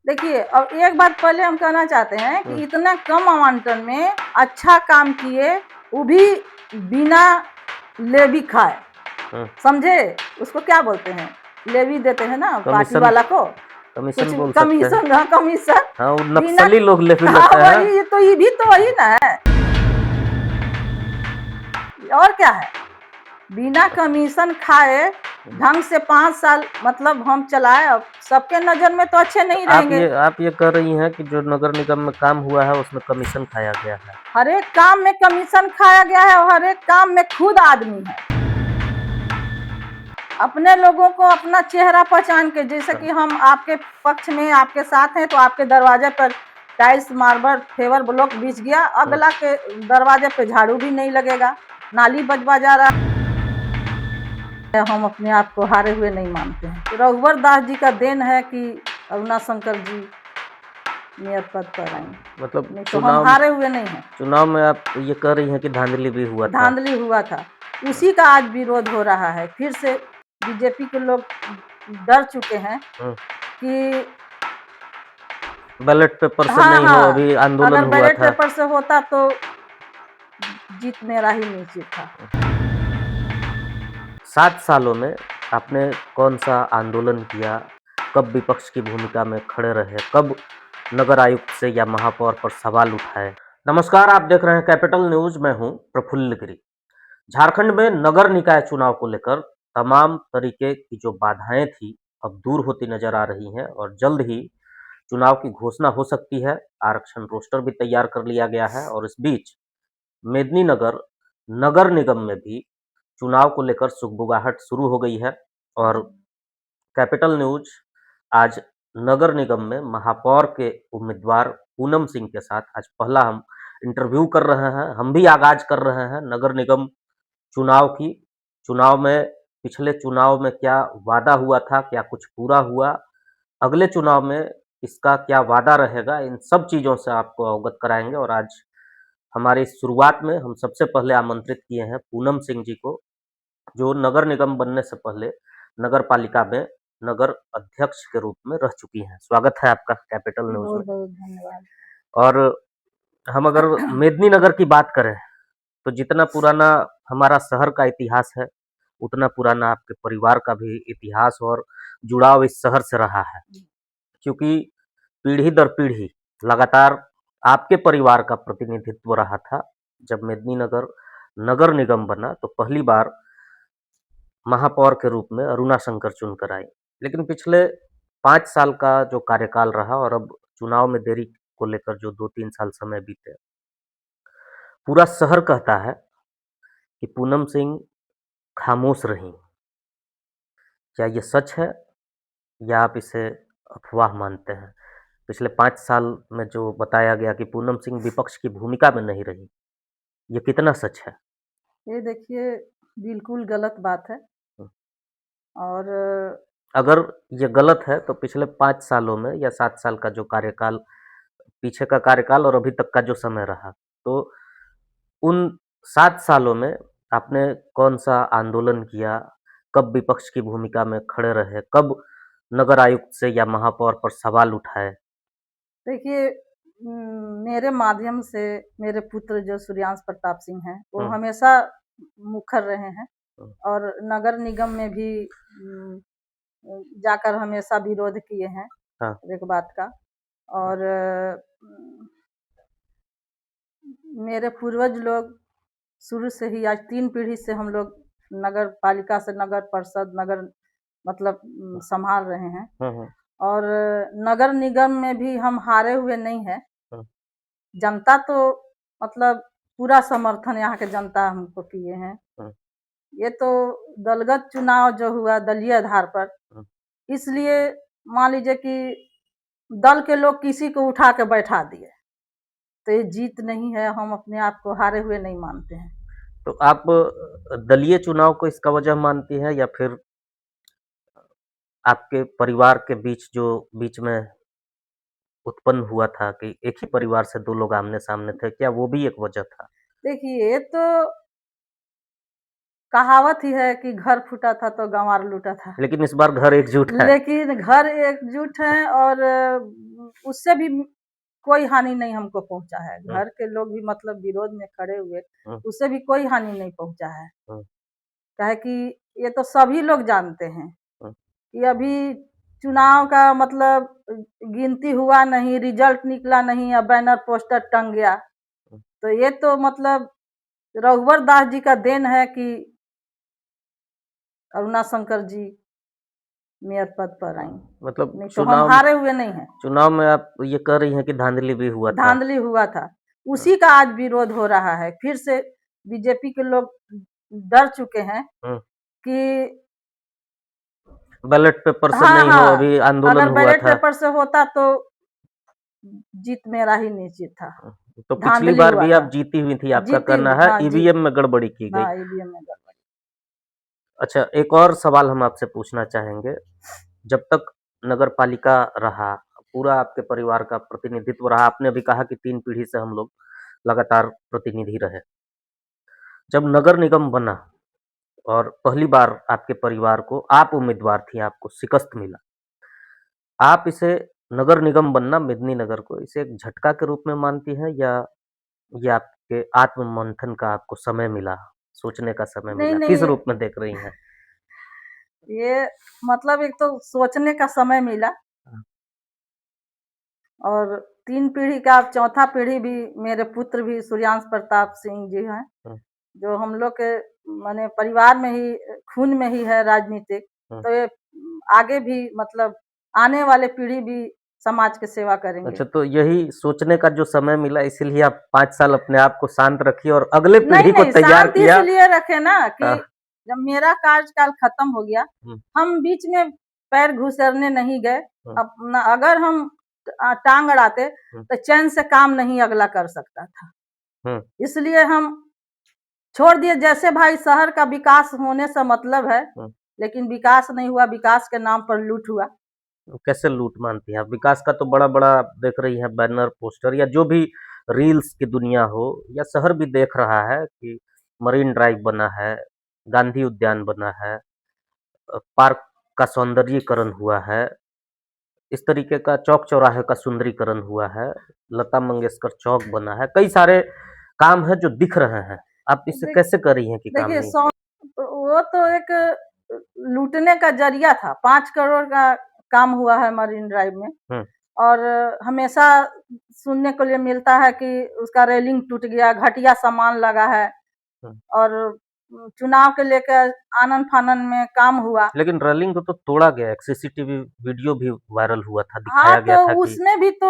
देखिए, अब एक बात पहले हम कहना चाहते हैं कि इतना कम आवंटन में अच्छा काम किए, वो भी बिना लेवी खाए, समझे? उसको क्या बोलते हैं? लेवी देते हैं ना पार्टी वाला को, कमीशन बोल कमीशन, हाँ कमीशन। हाँ, वो नक्सली लोग लेवी हाँ, लेते हैं। वही तो, ये भी तो वही ना है, और क्या है? बिना कमीशन खाए ढंग से 5 साल मतलब हम चलाए, अब सबके नजर में तो अच्छे नहीं रहेंगे। आप ये कह रही हैं कि जो नगर निगम में काम हुआ है उसमें कमीशन खाया गया है? हर एक काम में कमीशन खाया गया है और हर एक काम में खुद आदमी है। अपने लोगों को अपना चेहरा पहचान के, जैसे कि हम आपके पक्ष में आपके साथ हैं तो आपके दरवाजे पर टाइल्स मार्बल फेवर ब्लॉक बिछ गया, अगला के दरवाजे पे झाड़ू भी नहीं लगेगा, नाली बजवा जा रहा है। हम अपने आप को हारे हुए नहीं मानते हैं। रघुवर दास जी का देन है कि अरुणा शंकर जी मेयर पद पर आई, मतलब तो हम हारे हुए नहीं हैं। चुनाव में आप ये कह रही हैं कि धांधली भी हुआ था? धांधली हुआ था, उसी का आज विरोध हो रहा है। फिर से बीजेपी के लोग डर चुके हैं कि बैलेट पेपर से नहीं हो, अभी आंदोलन अगर हुआ बैलेट था। पेपर से होता तो जीत मेरा ही निश्चित था। 7 सालों में आपने कौन सा आंदोलन किया? कब विपक्ष की भूमिका में खड़े रहे? कब नगर आयुक्त से या महापौर पर सवाल उठाए? नमस्कार, आप देख रहे हैं कैपिटल न्यूज, मैं हूं प्रफुल्ल गिरी। झारखंड में नगर निकाय चुनाव को लेकर तमाम तरीके की जो बाधाएं थी अब दूर होती नजर आ रही हैं और जल्द ही चुनाव की घोषणा हो सकती है। आरक्षण रोस्टर भी तैयार कर लिया गया है और इस बीच मेदिनीनगर नगर निगम में भी चुनाव को लेकर सुगबुगाहट शुरू हो गई है और कैपिटल न्यूज आज नगर निगम में महापौर के उम्मीदवार पूनम सिंह के साथ आज पहला हम इंटरव्यू कर रहे हैं। हम भी आगाज कर रहे हैं नगर निगम चुनाव की। चुनाव में पिछले चुनाव में क्या वादा हुआ था, क्या कुछ पूरा हुआ, अगले चुनाव में इसका क्या वादा रहेगा, इन सब चीज़ों से आपको अवगत कराएंगे। और आज हमारी शुरुआत में हम सबसे पहले आमंत्रित किए हैं पूनम सिंह जी को, जो नगर निगम बनने से पहले नगर पालिका में नगर अध्यक्ष के रूप में रह चुकी हैं। स्वागत है आपका कैपिटल न्यूज में। बहुत बहुत धन्यवाद। और हम अगर मेदिनीनगर की बात करें तो जितना पुराना हमारा शहर का इतिहास है उतना पुराना आपके परिवार का भी इतिहास और जुड़ाव इस शहर से रहा है, क्योंकि पीढ़ी दर पीढ़ी लगातार आपके परिवार का प्रतिनिधित्व रहा था। जब मेदिनीनगर नगर निगम बना तो पहली बार महापौर के रूप में अरुणा शंकर चुनकर आई, लेकिन पिछले 5 साल का जो कार्यकाल रहा और अब चुनाव में देरी को लेकर जो 2-3 साल समय बीते, पूरा शहर कहता है कि पूनम सिंह खामोश रहीं। क्या ये सच है या आप इसे अफवाह मानते हैं? पिछले 5 साल में जो बताया गया कि पूनम सिंह विपक्ष की भूमिका में नहीं रही, ये कितना सच है? ये देखिए, बिल्कुल गलत बात है। और अगर ये गलत है तो पिछले 5 सालों में या 7 साल का जो कार्यकाल, पीछे का कार्यकाल और अभी तक का जो समय रहा, तो उन 7 सालों में आपने कौन-सा आंदोलन किया? कब विपक्ष की भूमिका में खड़े रहे? कब नगर आयुक्त से या महापौर पर सवाल उठाए? देखिए, मेरे माध्यम से मेरे पुत्र जो सूर्यांश प्रताप सिंह हैं, वो हमेशा मुखर रहे हैं और नगर निगम में भी जाकर हमेशा विरोध किए हैं एक बात का। और मेरे पूर्वज लोग शुरू से ही, आज 3 पीढ़ी से हम लोग नगर पालिका से नगर परिषद नगर मतलब संभाल रहे हैं। और नगर निगम में भी हम हारे हुए नहीं हैं। जनता तो मतलब पूरा समर्थन यहाँ के जनता हमको किए हैं। ये तो दलगत चुनाव जो हुआ दलीय आधार पर, इसलिए मान लीजिए कि दल के लोग किसी को उठा के बैठा दिए, तो ये जीत नहीं है। हम अपने आप को हारे हुए नहीं मानते हैं। तो आप दलीय चुनाव को इसका वजह मानती हैं या फिर आपके परिवार के बीच में उत्पन्न हुआ था कि एक ही परिवार से 2 लोग आमने-सामने थे, क्या वो भी एक वजह था? देखिए, ये तो कहावत ही है कि घर फूटा था तो गंवार लूटा था। लेकिन इस बार घर एकजुट है। लेकिन घर एकजुट है और उससे भी कोई हानि नहीं हमको पहुंचा है। हम्म। घर के लोग भी मतलब विरोध में खड़े हुए, हम्म। उससे भी कोई हानि नहीं पहुंचा है। हम्म। काहे कि ये तो सभी लोग जानते हैं हम्म। कि अभी चुनाव का मतलब गिनती हुआ नहीं, रिजल्ट निकला नहीं, या बैनर पोस्टर टंग गया। तो ये तो मतलब रघुवर दास जी का देन है कि अरुणा शंकर जी मेयर पद पर आई, मतलब नहीं तो हम चुनाव हारे हुए नहीं हैं। चुनाव में आप ये कह रही हैं कि धांधली भी हुआ था। धांधली हुआ था, उसी का आज विरोध हो रहा है। फिर से बीजेपी के लोग डर चुके हैं हम्म। कि बैलेट पेपर से हाँ नहीं हो, हाँ, अभी आंदोलन अगर हुआ बैलेट था। पेपर से होता तो जीत मेरा ही निश्चित था। तो पिछली धांधली बार हुआ भी था, आप जीती हुई थी, आपका जीती कहना हुई, है हाँ जी, ईवीएम में गड़बड़ी की गई। हाँ ईवीएम में गड़बड़ी। अच्छा, एक और सवाल हम आपसे पूछना चाहेंगे। जब तक नगर पालिका रहा, पूरा आपके परिवार का प्रतिनिधित्व रहा, आपने भी कहा कि 3 पीढ़ी से हम लोग लगातार प्रतिनिधि रहे। जब नगर निगम बना और पहली बार आपके परिवार को, आप उम्मीदवार थी, आपको शिकस्त मिला। आप इसे नगर निगम बनना, मेदिनीनगर को, इसे एक झटका के रूप में मानती हैं, या ये आपके आत्म-मंथन का आपको समय मिला, सोचने का समय नहीं मिला? किस नहीं, रूप में देख रही हैं? ये मतलब एक तो सोचने का समय मिला, हाँ। और 3 पीढ़ी का अब चौथा पीढ़ी भी मेरे पुत्र भी सूर्यांश प्रताप सिंह जी हैं, हुँ। जो हम लोग के माने परिवार में ही, खून में ही है राजनीतिक। हुँ। तो ये आगे भी मतलब आने वाले पीढ़ी भी समाज की सेवा करेंगे। अच्छा, तो यही सोचने का जो समय मिला, इसीलिए आप 5 साल अपने आप को शांत रखी और अगले नहीं पीढ़ी को नहीं, तैयार शांति किया। इसलिए रखे ना कि हाँ। जब मेरा कार्यकाल खत्म हो गया, हुँ। हम बीच में पैर घुसेरने नहीं गए। हुँ। अपना अगर हम टांग अड़ाते हुँ। तो चैन से काम नहीं अगला कर सकता था, हुँ। इसलिए हम छोड़ दिए। जैसे भाई शहर का विकास होने से मतलब है, हुँ। लेकिन विकास नहीं हुआ, विकास के नाम पर लूट हुआ। तो कैसे लूट मानती हैं आप? विकास का तो बड़ा-बड़ा आप देख रही हैं, बैनर, पोस्टर या जो भी रील्स की दुनिया हो, या शहर भी देख रहा है कि मरीन ड्राइव बना है, गांधी उद्यान बना है, पार्क का सौंदर्यीकरण हुआ है, इस तरीके का चौक-चौराहे का सुंदरीकरण हुआ है, लता मंगेशकर चौक बना है, कई सारे काम हैं जो दिख रहे हैं। आप इससे देख कैसे कह रही हैं कि काम देखिए नहीं सौ वो तो एक लूटने का जरिया था। 5 करोड़ का काम हुआ है मरीन ड्राइव में, हुँ। और हमेशा सुनने को लिए मिलता है कि उसका रेलिंग टूट गया, घटिया सामान लगा है, हुँ। और चुनाव के लेकर आनन-फानन में काम हुआ। लेकिन रेलिंग को तो तोड़ा गया, एक सीसीटीवी वीडियो भी वायरल हुआ था, हाँ, दिखाया गया तो था कि उसमें भी तो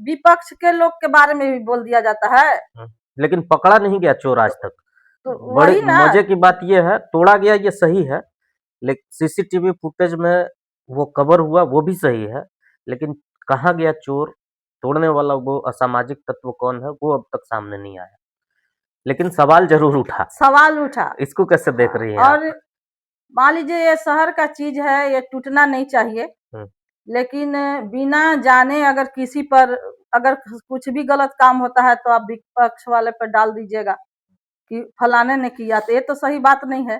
विपक्ष के लोग के बारे में भी बोल दिया जाता है। हुँ, लेकिन पकड़ा नहीं गया चोर आज तक। तो बड़े वही ना, मज़े की बात ये है, तोड़ा गया ये सही है, सीसीटीवी फुटेज में वो कवर हुआ वो भी सही है, लेकिन कहाँ गया चोर, तोड़ने वाला वो असामाजिक तत्व कौन है, वो अब तक सामने नहीं आया। लेकिन सवाल ज़रूर उठा, सवाल उठा। इसको कैसे देख हाँ, रही हैं आप? और मान लीजिए ये शहर का चीज़ है, ये टूटना नहीं चाहिए। हुँ। लेकिन बिना जाने अगर किसी पर अगर कुछ भी गलत काम होता है तो आप विपक्ष वाले पर डाल दीजिएगा कि फलाने ने किया, तो ये तो सही बात नहीं है।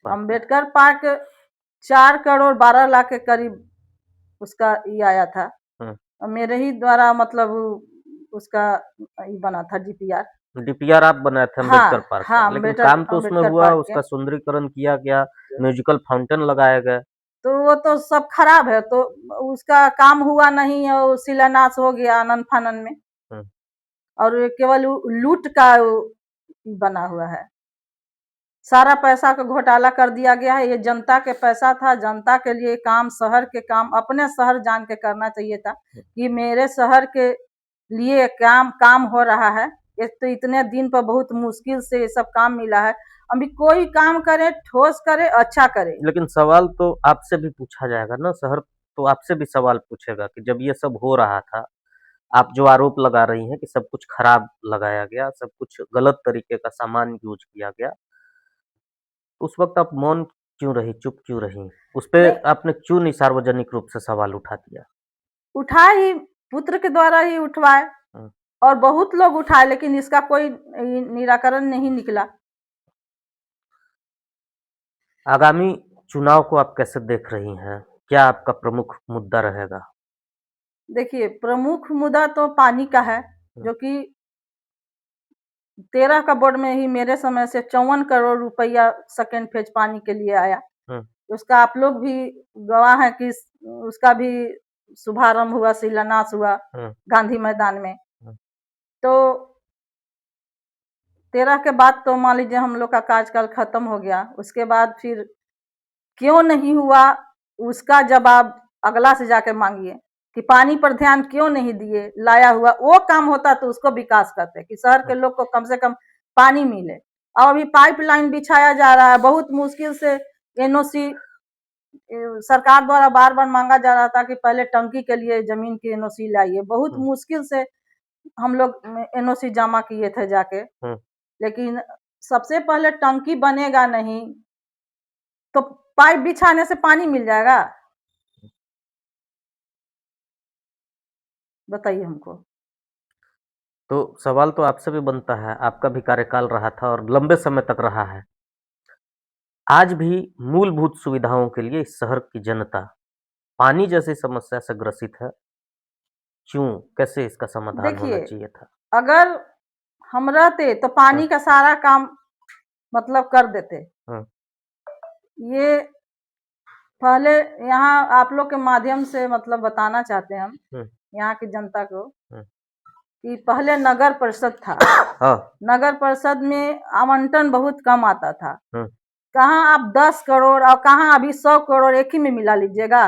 अम्बेडकर पार्क 4 करोड़ 12 लाख के करीब उसका ये आया था, हुँ। और मेरे ही द्वारा मतलब उसका ये बना था डीपीआर। डीपीआर आप बनाए थे अम्बेडकर हाँ पार्क का, हाँ, लेकिन अम्बेडकर काम तो उसमें अम्बेडकर हुआ, पार्क के। उसका सुंदरीकरण किया गया, म्यूजिकल फाउंटेन लगाए गए। तो वो तो सब खराब है, तो उसका काम हुआ नहीं, और शिलान्यास हो गया आनन-फानन में, हुँ। और ये केवल लूट का बना हुआ है। सारा पैसा का घोटाला कर दिया गया है। ये जनता के पैसा था, जनता के लिए काम, शहर के काम अपने शहर जान के करना चाहिए था कि मेरे शहर के लिए काम हो रहा है। एक तो इतने दिन पर बहुत मुश्किल से ये सब काम मिला है, अभी कोई काम करे, ठोस करे, अच्छा करे। लेकिन सवाल तो आपसे भी पूछा जाएगा ना, शहर तो आपसे भी सवाल पूछेगा कि जब ये सब हो रहा था, आप जो आरोप लगा रही हैं कि सब कुछ खराब लगाया गया, सब कुछ गलत तरीके का सामान यूज़ किया गया, उस वक़्त आप मौन क्यों रही, चुप क्यों रहीं? उसपे नहीं, आपने क्यों नहीं सार्वजनिक रूप से सवाल उठा दिया? उठाए ही, पुत्र के द्वारा ही उठवाए, हुँ। और बहुत लोग उठाए, लेकिन इसका कोई निराकरण नहीं निकला। आगामी चुनाव को आप कैसे देख रही हैं? क्या आपका प्रमुख मुद्दा रहेगा? देखिए, प्रमुख मुद्दा तो पानी का है, जो कि 13 का बोर्ड में ही मेरे समय से 54 करोड़ रुपया सेकेंड फेज पानी के लिए आया। उसका आप लोग भी गवाह हैं कि उसका भी शुभारंभ हुआ, शिलान्यास हुआ गांधी मैदान में। तो 13 के बाद तो मान लीजिए हम लोग का कार्यकाल खत्म हो गया। उसके बाद फिर क्यों नहीं हुआ, उसका जवाब अगला से जाके मांगिए कि पानी पर ध्यान क्यों नहीं दिए। लाया हुआ वो काम होता तो उसको विकास करते कि शहर के लोग को कम से कम पानी मिले। और अभी पाइपलाइन बिछाया जा रहा है, बहुत मुश्किल से एनओसी सरकार द्वारा बार बार मांगा जा रहा था कि पहले टंकी के लिए जमीन की एनओसी लाइए। बहुत मुश्किल से हम लोग एनओसी जमा किए थे जाके, लेकिन सबसे पहले टंकी बनेगा नहीं तो पाइप बिछाने से पानी मिल जाएगा? बताइए हमको। तो सवाल तो आपसे भी बनता है, आपका भी कार्यकाल रहा था और लंबे समय तक रहा है। आज भी मूलभूत सुविधाओं के लिए इस शहर की जनता पानी जैसी समस्या से ग्रसित है। क्यों, कैसे इसका समाधान होना चाहिए था? अगर हम रहते तो पानी का सारा काम मतलब कर देते। ये पहले यहाँ आप लोग के माध्यम से मतलब बताना चाहते हैं हम यहाँ की जनता को कि पहले नगर परिषद था। नगर परिषद में आवंटन बहुत कम आता था। कहाँ आप 10 करोड़ और कहाँ अभी 100 करोड़ एक ही में मिला लीजिएगा।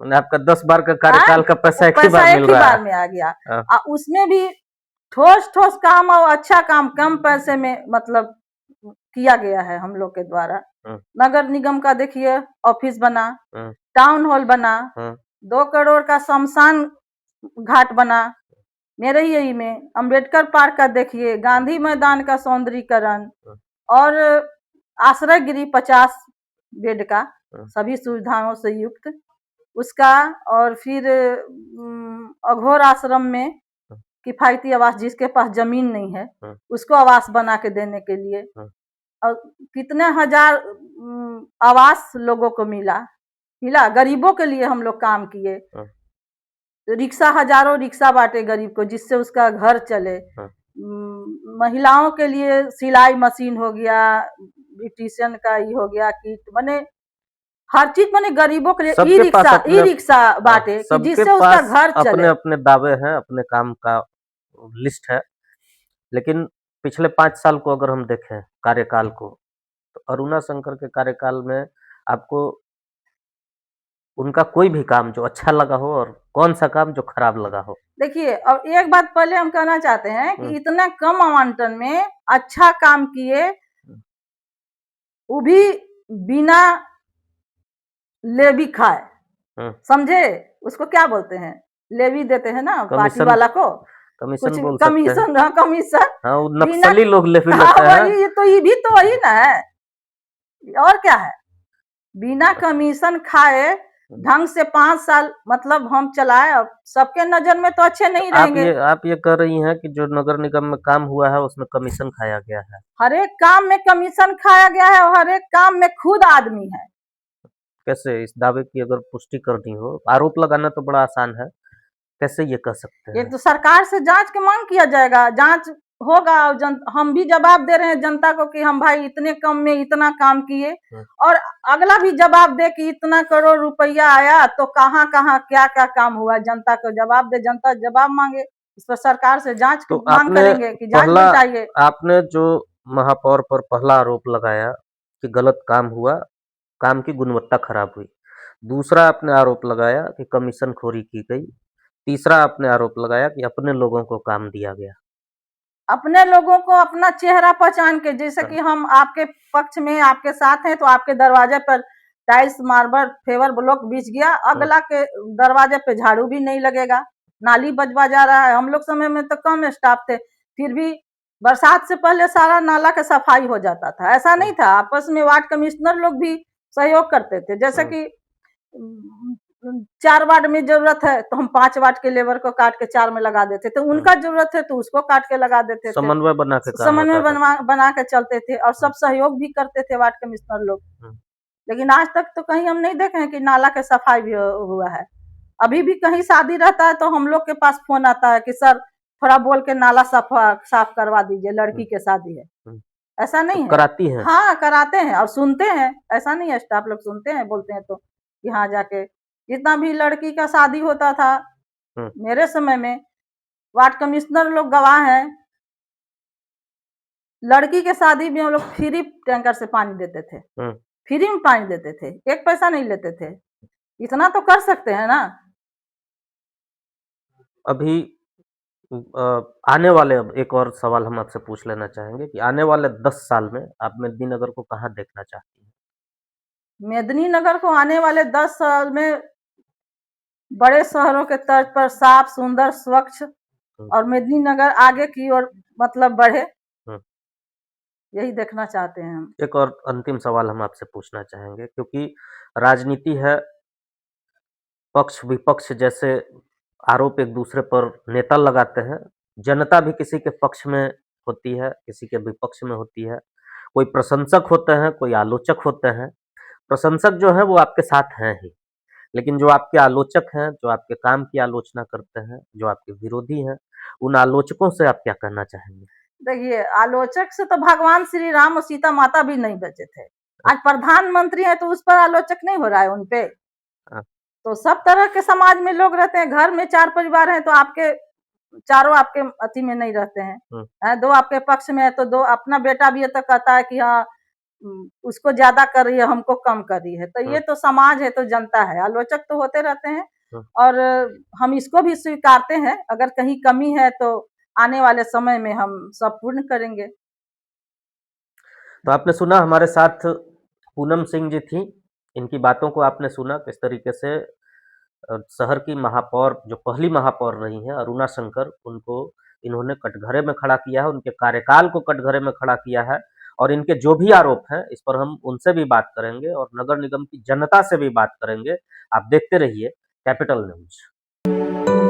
आपका 10 बार का कार्यकाल का पैसा एक ही बार में आ गया। उसमें भी ठोस ठोस काम और अच्छा काम कम पैसे में मतलब किया गया है हम लोग के द्वारा। नगर निगम का देखिए ऑफिस बना, टाउन हॉल बना, 2 करोड़ का शमशान घाट बना मेरे ही में। अंबेडकर पार्क का देखिए, गांधी मैदान का सौंदर्यीकरण और आश्रय गृह 50 बेड का सभी सुविधाओं से युक्त उसका। और फिर अघोर आश्रम में किफायती आवास, जिसके पास जमीन नहीं है उसको आवास बना के देने के लिए। और कितने हजार आवास लोगों को मिला। गरीबों के लिए हम लोग काम किए। रिक्शा, हजारों रिक्शा बांटे गरीब को, जिससे उसका घर चले। महिलाओं के लिए सिलाई मशीन हो गया, ब्यूटिशियन का ही हो गया किट, माने हर चीज माने गरीबों के लिए। ई रिक्शा बांटे जिससे उसका घर चले। अपने अपने दावे हैं, अपने काम का लिस्ट है। लेकिन पिछले 5 साल को अगर हम देखें कार्यकाल को, तो अरुणा शंकर के कार्यकाल में आपको उनका कोई भी काम जो अच्छा लगा हो और कौन सा काम जो खराब लगा हो? देखिए, और एक बात पहले हम कहना चाहते हैं कि इतना कम आवंटन में अच्छा काम किए, वो भी बिना लेवी खाए। समझे? उसको क्या बोलते हैं, लेवी देते हैं ना पार्टी वाला को, कमीशन बोल कमीशन। हाँ, कमीशन। नक्सली लोग लेवी लेते हैं। तो ये भी तो वही ना है, और क्या है। बिना कमीशन खाए ढंग से 5 साल मतलब हम चलाए। अब सबके नजर में तो अच्छे नहीं रहेंगे। आप ये कह रही हैं कि जो नगर निगम में काम हुआ है उसमें कमीशन खाया गया है? हर एक काम में कमीशन खाया गया है और हर एक काम में खुद आदमी है। कैसे इस दावे की अगर पुष्टि करनी हो? आरोप लगाना तो बड़ा आसान है, कैसे ये कह सकते हैं? ये तो सरकार से जांच की मांग किया जाएगा, जांच होगा। हम भी जवाब दे रहे हैं जनता को कि हम भाई इतने कम में इतना काम किए, और अगला भी जवाब दे कि इतना करोड़ रुपया आया तो कहाँ कहाँ क्या क्या काम हुआ। जनता को जवाब दे, जनता जवाब मांगे, इस पर सरकार से जांच की मांग करेंगे कि जांच बताइए। आपने जो महापौर पर पहला आरोप लगाया कि गलत काम हुआ, काम की गुणवत्ता खराब हुई। दूसरा आपने आरोप लगाया कि कमीशन खोरी की गई। तीसरा आपने आरोप लगाया कि अपने लोगों को काम दिया गया। अपने लोगों को अपना चेहरा पहचान के, जैसे कि हम आपके पक्ष में आपके साथ हैं तो आपके दरवाजे पर टाइल्स मार्बल फेवर ब्लॉक बिछ गया, अगला के दरवाजे पे झाड़ू भी नहीं लगेगा, नाली बजवा जा रहा है। हम लोग समय में तो कम स्टाफ थे, फिर भी बरसात से पहले सारा नाला का सफाई हो जाता था। ऐसा नहीं था, आपस में वार्ड कमिश्नर लोग भी सहयोग करते थे। जैसे कि 4 वार्ड में जरूरत है तो हम 5 वार्ड के लेबर को काट के 4 में लगा देते थे। उनका जरूरत है तो उसको काट के लगा देते थे। समन्वय बना के चलते थे और सब सहयोग भी करते थे वार्ड कमिश्नर लोग। लेकिन आज तक तो कहीं हम नहीं देखे हैं कि नाला के सफाई भी हुआ है। अभी भी कहीं शादी रहता है तो हम लोग के पास फोन आता है कि सर थोड़ा बोल के नाला साफ करवा दीजिए, लड़की के शादी है। ऐसा नहीं है, कराती है। हाँ कराते हैं और सुनते हैं, ऐसा नहीं है, स्टाफ लोग सुनते हैं, बोलते हैं तो यहाँ जाके जितना भी लड़की का शादी होता था मेरे समय में, वार्ड कमिश्नर लोग गवाह हैं, लड़की के शादी में हम लोग फ्री टैंकर से पानी देते थे, फ्री में पानी देते थे, 1 पैसा नहीं लेते थे। इतना तो कर सकते हैं ना। अभी आने वाले, अब एक और सवाल हम आपसे पूछ लेना चाहेंगे कि आने वाले 10 साल में आप मेदिनीनगर को कहाँ देखना चाहती हैं? मेदिनीनगर को आने वाले 10 साल में बड़े शहरों के तर्ज पर साफ, सुंदर, स्वच्छ और मेदिनीनगर आगे की ओर मतलब बढ़े, यही देखना चाहते हैं हम। एक और अंतिम सवाल हम आपसे पूछना चाहेंगे, क्योंकि राजनीति है, पक्ष विपक्ष जैसे आरोप एक दूसरे पर नेता लगाते हैं, जनता भी किसी के पक्ष में होती है, किसी के विपक्ष में होती है, कोई प्रशंसक होते हैं, कोई आलोचक होते हैं। प्रशंसक जो है वो आपके साथ हैं ही, लेकिन जो आपके आलोचक हैं, जो आपके काम की आलोचना करते हैं, जो आपके विरोधी हैं, उन आलोचकों से आप क्या कहना चाहेंगे? देखिए, आलोचक से तो भगवान श्री राम और सीता माता भी नहीं बचे थे। आज प्रधानमंत्री है तो उस पर आलोचक नहीं हो रहा है उनपे। तो सब तरह के समाज में लोग रहते हैं, घर में 4 परिवार हैं तो आपके चारों आपके अति में नहीं रहते हैं। 2 आपके पक्ष में है तो 2 अपना बेटा भी ये तो कहता है कि हाँ उसको ज्यादा कर रही है, हमको कम कर रही है। तो ये तो समाज है, तो जनता है, आलोचक तो होते रहते हैं और हम इसको भी स्वीकारते हैं। अगर कहीं कमी है तो आने वाले समय में हम सब पूर्ण करेंगे। तो आपने सुना, हमारे साथ पूनम सिंह जी थी, इनकी बातों को आपने सुना किस तरीके से शहर की महापौर, जो पहली महापौर रही हैं अरुणा शंकर, उनको इन्होंने कटघरे में खड़ा किया है, उनके कार्यकाल को कटघरे में खड़ा किया है, और इनके जो भी आरोप हैं इस पर हम उनसे भी बात करेंगे और नगर निगम की जनता से भी बात करेंगे। आप देखते रहिए कैपिटल न्यूज।